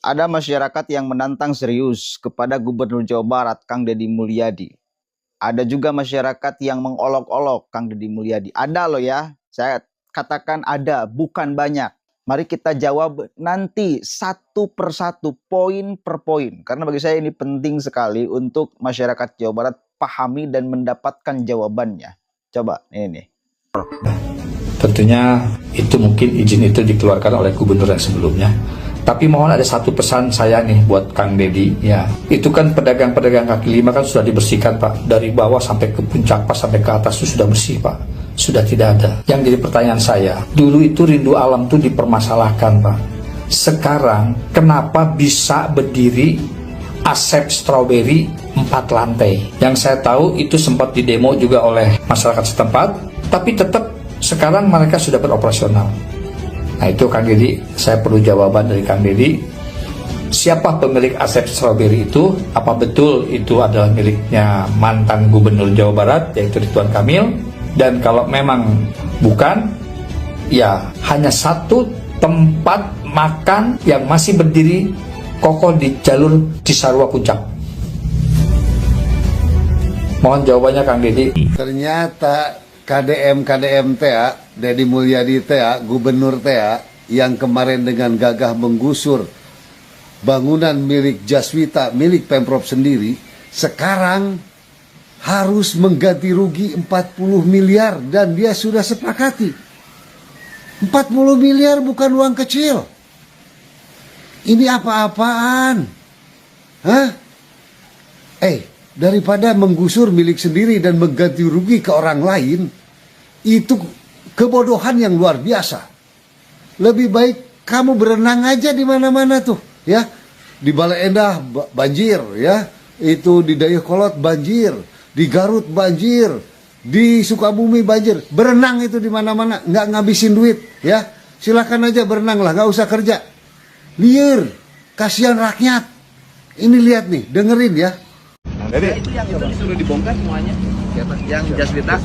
Ada masyarakat yang menantang serius kepada Gubernur Jawa Barat, Kang Deddy Mulyadi. Ada juga masyarakat yang mengolok-olok Kang Deddy Mulyadi. Ada loh ya, saya katakan ada, bukan banyak. Mari kita jawab nanti satu persatu, poin per poin. Karena bagi saya ini penting sekali untuk masyarakat Jawa Barat pahami dan mendapatkan jawabannya. Coba, ini nih. Tentunya itu mungkin izin itu dikeluarkan oleh gubernur yang sebelumnya. Tapi mohon ada satu pesan saya nih buat Kang Deddy, ya. Itu kan pedagang-pedagang kaki lima kan sudah dibersihkan, Pak. Dari bawah sampai ke puncak, Pak, sampai ke atas itu sudah bersih, Pak. Sudah tidak ada. Yang jadi pertanyaan saya, dulu itu rindu alam itu dipermasalahkan, Pak. Sekarang kenapa bisa berdiri Asep Strawberry 4 lantai? Yang saya tahu itu sempat didemo juga oleh masyarakat setempat, tapi tetap sekarang mereka sudah beroperasional. Nah itu Kang Deddy, saya perlu jawaban dari Kang Deddy. Siapa pemilik Asep Strawberry itu? Apa betul itu adalah miliknya mantan Gubernur Jawa Barat, yaitu Ridwan Kamil? Dan kalau memang bukan, ya hanya satu tempat makan yang masih berdiri kokoh di jalur Cisarua Puncak. Mohon jawabannya Kang Deddy. Ternyata KDM TA, Deddy Mulyadi TA, Gubernur TA, yang kemarin dengan gagah menggusur bangunan milik Jaswita, milik Pemprov sendiri, sekarang harus mengganti rugi 40 miliar dan dia sudah sepakati. 40 miliar bukan uang kecil. Ini apa-apaan? Hah? Daripada menggusur milik sendiri dan mengganti rugi ke orang lain, itu kebodohan yang luar biasa. Lebih baik kamu berenang aja di mana-mana tuh, ya. Di Bale Endah banjir, ya. Itu di Dayakolot banjir, di Garut banjir, di Sukabumi banjir. Berenang itu di mana-mana, nggak ngabisin duit, ya. Silakan aja berenang lah, nggak usah kerja. Liar, kasihan rakyat. Ini lihat nih, dengerin ya. Jadi itu yang itu disuruh dibongkar semuanya, yang Jaswita.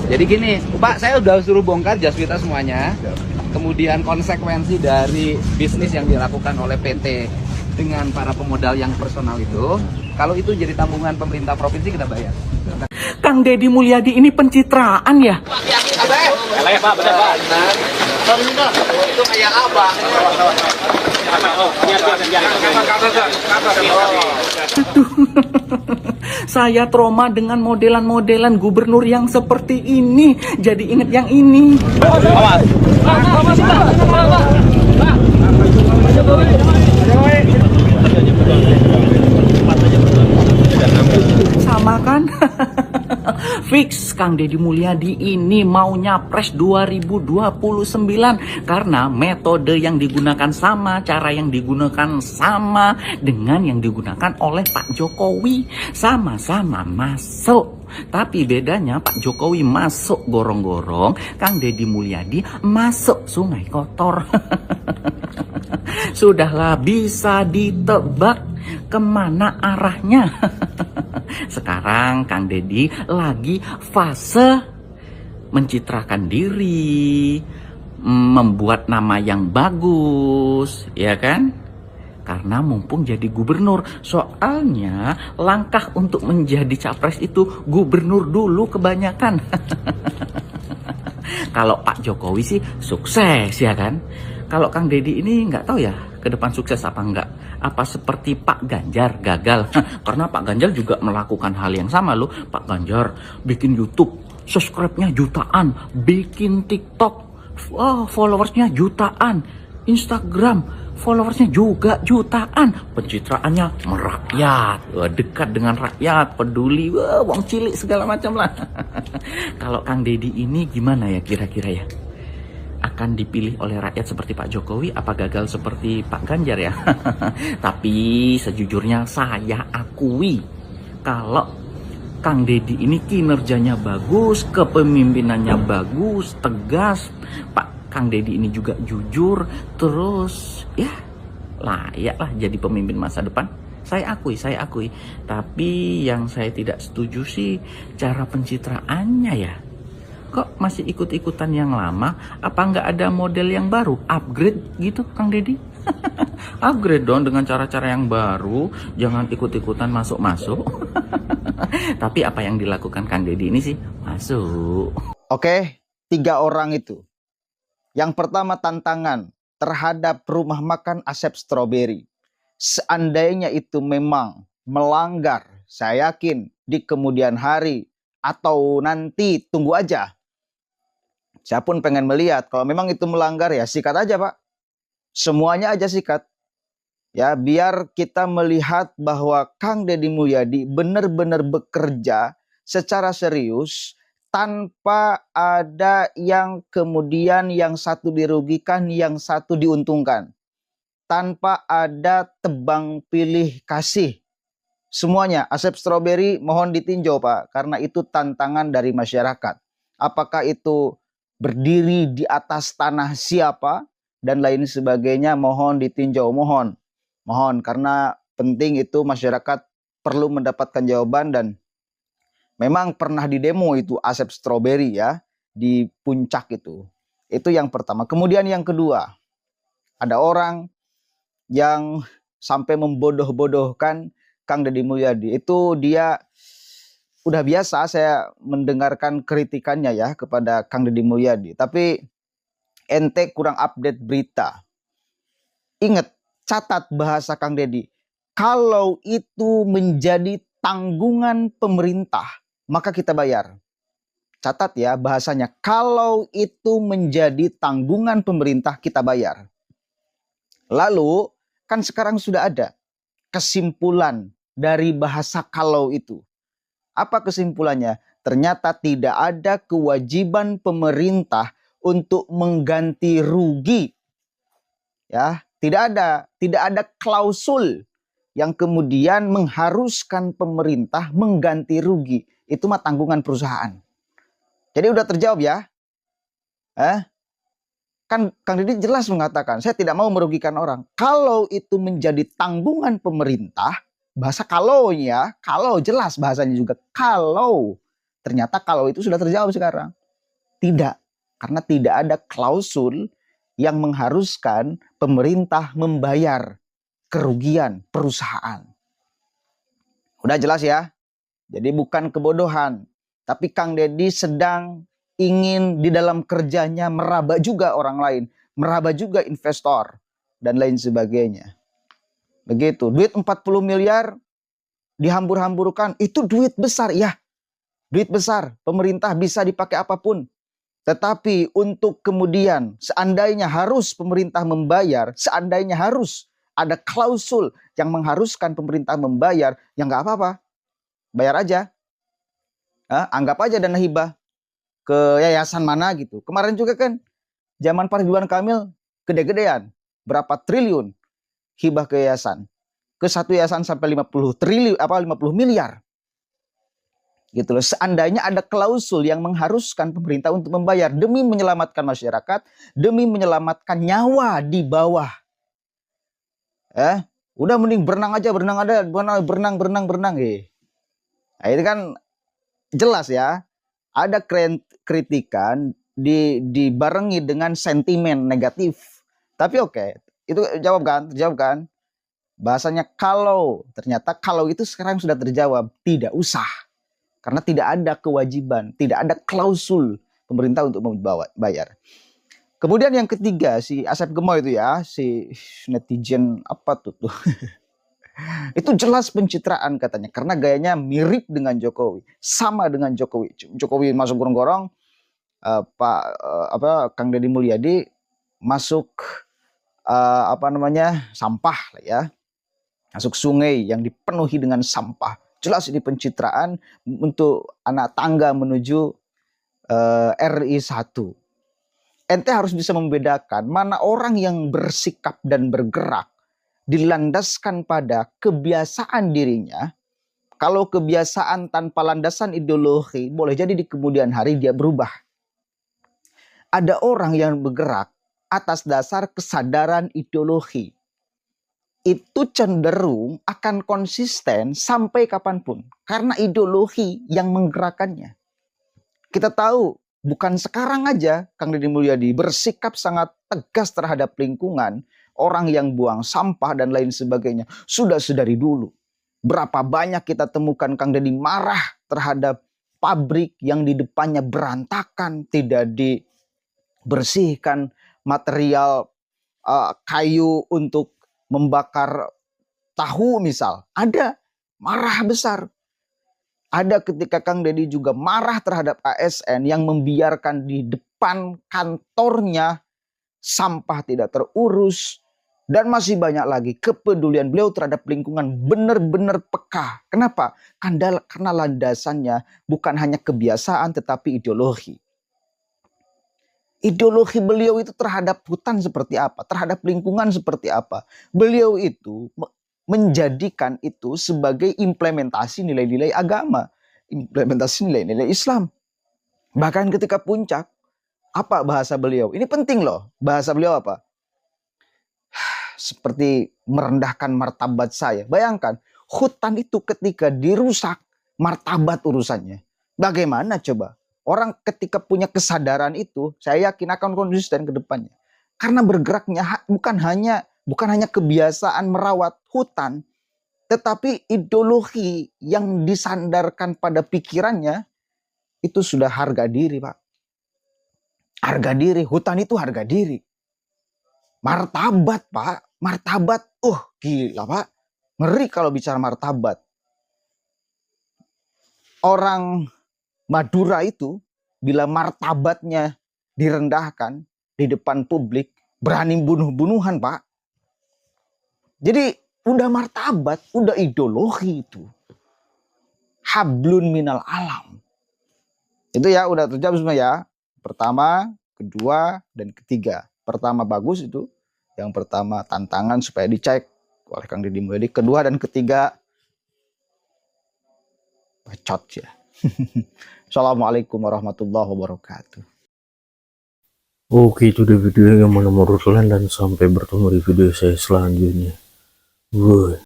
Jadi gini, Pak, saya udah suruh bongkar Jaswita semuanya. Kemudian konsekuensi dari bisnis yang dilakukan oleh PT dengan para pemodal yang personal itu, kalau itu jadi tanggungan pemerintah provinsi kita bayar. Kang Deddy Mulyadi ini pencitraan ya? Ya Pak, benar Pak. Itu kayak apa? Saya trauma dengan modelan-modelan gubernur yang seperti ini. Jadi inget yang ini. Sama kan? Fix Kang Deddy Mulyadi ini mau nyapres 2029 karena metode yang digunakan sama, cara yang digunakan sama dengan yang digunakan oleh Pak Jokowi. Sama-sama masuk. Tapi bedanya Pak Jokowi masuk gorong-gorong, Kang Deddy Mulyadi masuk sungai kotor. Sudahlah, bisa ditebak kemana arahnya. Sekarang Kang Deddy lagi fase mencitrakan diri, membuat nama yang bagus, ya kan? Karena mumpung jadi gubernur. Soalnya langkah untuk menjadi capres itu gubernur dulu kebanyakan. Kalau Pak Jokowi sih sukses, ya kan? Kalau Kang Deddy ini nggak tahu ya ke depan sukses apa enggak. Apa seperti Pak Ganjar gagal? Karena Pak Ganjar juga melakukan hal yang sama loh. Pak Ganjar bikin YouTube, subscribe-nya jutaan, bikin TikTok, followersnya jutaan, Instagram, followersnya juga jutaan, pencitraannya merakyat, dekat dengan rakyat, peduli, wong cilik segala macam lah. Kalau Kang Deddy ini gimana ya kira-kira ya? Akan dipilih oleh rakyat seperti Pak Jokowi apa gagal seperti Pak Ganjar ya? Tapi sejujurnya saya akui kalau Kang Deddy ini kinerjanya bagus, kepemimpinannya bagus, tegas. Pak Kang Deddy ini juga jujur, terus ya layaklah jadi pemimpin masa depan. Saya akui. Tapi yang saya tidak setuju sih cara pencitraannya ya. Kok masih ikut-ikutan yang lama? Apa nggak ada model yang baru? Upgrade gitu, Kang Deddy? Upgrade dong dengan cara-cara yang baru, jangan ikut-ikutan masuk-masuk. Tapi apa yang dilakukan Kang Deddy ini sih masuk. Oke, 3 orang itu. Yang pertama tantangan terhadap rumah makan Asep Strawberry. Seandainya itu memang melanggar, saya yakin di kemudian hari atau nanti tunggu aja. Saya pun pengen melihat kalau memang itu melanggar ya sikat aja Pak. Semuanya aja sikat. Ya, biar kita melihat bahwa Kang Deddy Mulyadi benar-benar bekerja secara serius tanpa ada yang kemudian yang satu dirugikan, yang satu diuntungkan. Tanpa ada tebang pilih kasih. Semuanya, Asep Strawberry mohon ditinjau Pak, karena itu tantangan dari masyarakat. Apakah itu berdiri di atas tanah siapa dan lain sebagainya, mohon ditinjau, mohon. Mohon, karena penting itu masyarakat perlu mendapatkan jawaban. Dan memang pernah didemo itu Asep Strawberry ya, di puncak itu. Itu yang pertama. Kemudian yang kedua, ada orang yang sampai membodoh-bodohkan Kang Deddy Mulyadi. Itu dia udah biasa saya mendengarkan kritikannya ya kepada Kang Deddy Mulyadi. Tapi ente kurang update berita. Ingat, catat bahasa Kang Deddy. Kalau itu menjadi tanggungan pemerintah, maka kita bayar. Catat ya bahasanya. Kalau itu menjadi tanggungan pemerintah, kita bayar. Lalu, kan sekarang sudah ada kesimpulan dari bahasa kalau itu. Apa kesimpulannya? Ternyata tidak ada kewajiban pemerintah untuk mengganti rugi. Ya, tidak ada klausul yang kemudian mengharuskan pemerintah mengganti rugi. Itu mah tanggungan perusahaan. Jadi udah terjawab ya. Kan Kang Deddy jelas mengatakan, saya tidak mau merugikan orang. Kalau itu menjadi tanggungan pemerintah, bahasa kalaunya, kalau jelas bahasanya juga kalau. Ternyata kalau itu sudah terjawab sekarang. Tidak, karena tidak ada klausul yang mengharuskan pemerintah membayar kerugian perusahaan. Udah jelas ya? Jadi bukan kebodohan. Tapi Kang Deddy sedang ingin di dalam kerjanya meraba juga orang lain. Meraba juga investor. Dan lain sebagainya. Begitu. Duit 40 miliar dihambur-hamburkan. Itu duit besar ya. Duit besar. Pemerintah bisa dipakai apapun. Tetapi untuk kemudian seandainya harus pemerintah membayar, seandainya harus ada klausul yang mengharuskan pemerintah membayar, ya nggak apa-apa. Bayar aja. Anggap aja dana hibah ke yayasan mana gitu. Kemarin juga kan zaman Pak Ridwan Kamil gede-gedean. Berapa triliun hibah ke yayasan. Ke satu yayasan sampai 50 miliar. Gitu loh. Seandainya ada klausul yang mengharuskan pemerintah untuk membayar demi menyelamatkan masyarakat, demi menyelamatkan nyawa di bawah. Udah mending berenang aja, berenang. Nah, itu kan jelas ya. Ada kritikan dibarengi dengan sentimen negatif. Tapi oke, itu jawab kan? Bahasanya kalau, ternyata kalau itu sekarang sudah terjawab, tidak usah. Karena tidak ada kewajiban, tidak ada klausul pemerintah untuk membayar. Kemudian yang ketiga, si Asep Gemoy itu ya, si netizen apa tuh. Itu jelas pencitraan katanya, karena gayanya mirip dengan Jokowi, sama dengan Jokowi. Jokowi masuk gorong-gorong, Kang Deddy Mulyadi masuk sampah lah ya, masuk sungai yang dipenuhi dengan sampah. Jelas ini pencitraan untuk anak tangga menuju RI 1. Ente harus bisa membedakan mana orang yang bersikap dan bergerak dilandaskan pada kebiasaan dirinya. Kalau kebiasaan tanpa landasan ideologi, boleh jadi di kemudian hari dia berubah. Ada orang yang bergerak atas dasar kesadaran ideologi. Itu cenderung akan konsisten sampai kapanpun. Karena ideologi yang menggerakkannya. Kita tahu, bukan sekarang aja Kang Deddy Mulyadi bersikap sangat tegas terhadap lingkungan. orang yang buang sampah dan lain sebagainya. Sudah sedari dulu. Berapa banyak kita temukan Kang Deddy marah terhadap pabrik yang di depannya berantakan, tidak dibersihkan, material kayu untuk membakar tahu misal. Ada marah besar. Ada ketika Kang Deddy juga marah terhadap ASN yang membiarkan di depan kantornya sampah tidak terurus. Dan masih banyak lagi kepedulian beliau terhadap lingkungan benar-benar peka. Kenapa? Karena landasannya bukan hanya kebiasaan tetapi ideologi. Ideologi beliau itu terhadap hutan seperti apa? Terhadap lingkungan seperti apa? Beliau itu menjadikan itu sebagai implementasi nilai-nilai agama, implementasi nilai-nilai Islam. Bahkan ketika puncak, apa bahasa beliau? Ini penting loh, bahasa beliau apa? Seperti merendahkan martabat saya. Bayangkan, hutan itu ketika dirusak, martabat urusannya. Bagaimana coba? Orang ketika punya kesadaran itu, saya yakin akan konsisten ke depannya. Karena bergeraknya bukan hanya kebiasaan merawat hutan, tetapi ideologi yang disandarkan pada pikirannya itu sudah harga diri, Pak. Harga diri, hutan itu harga diri. Martabat, Pak. Martabat, gila, Pak. Ngeri kalau bicara martabat. Orang Madura itu bila martabatnya direndahkan di depan publik, berani bunuh-bunuhan, Pak. Jadi udah martabat, udah ideologi itu. Hablun minal alam. Itu ya udah terjawab semua ya. Pertama, kedua, dan ketiga. Pertama bagus itu. Yang pertama tantangan supaya dicek oleh Kang Deddy Mulyadi. Kedua dan ketiga bacot ya. Assalamualaikum warahmatullahi wabarakatuh. Oke, itu dia video yang menurut kalian dan sampai bertemu di video saya selanjutnya. Bye.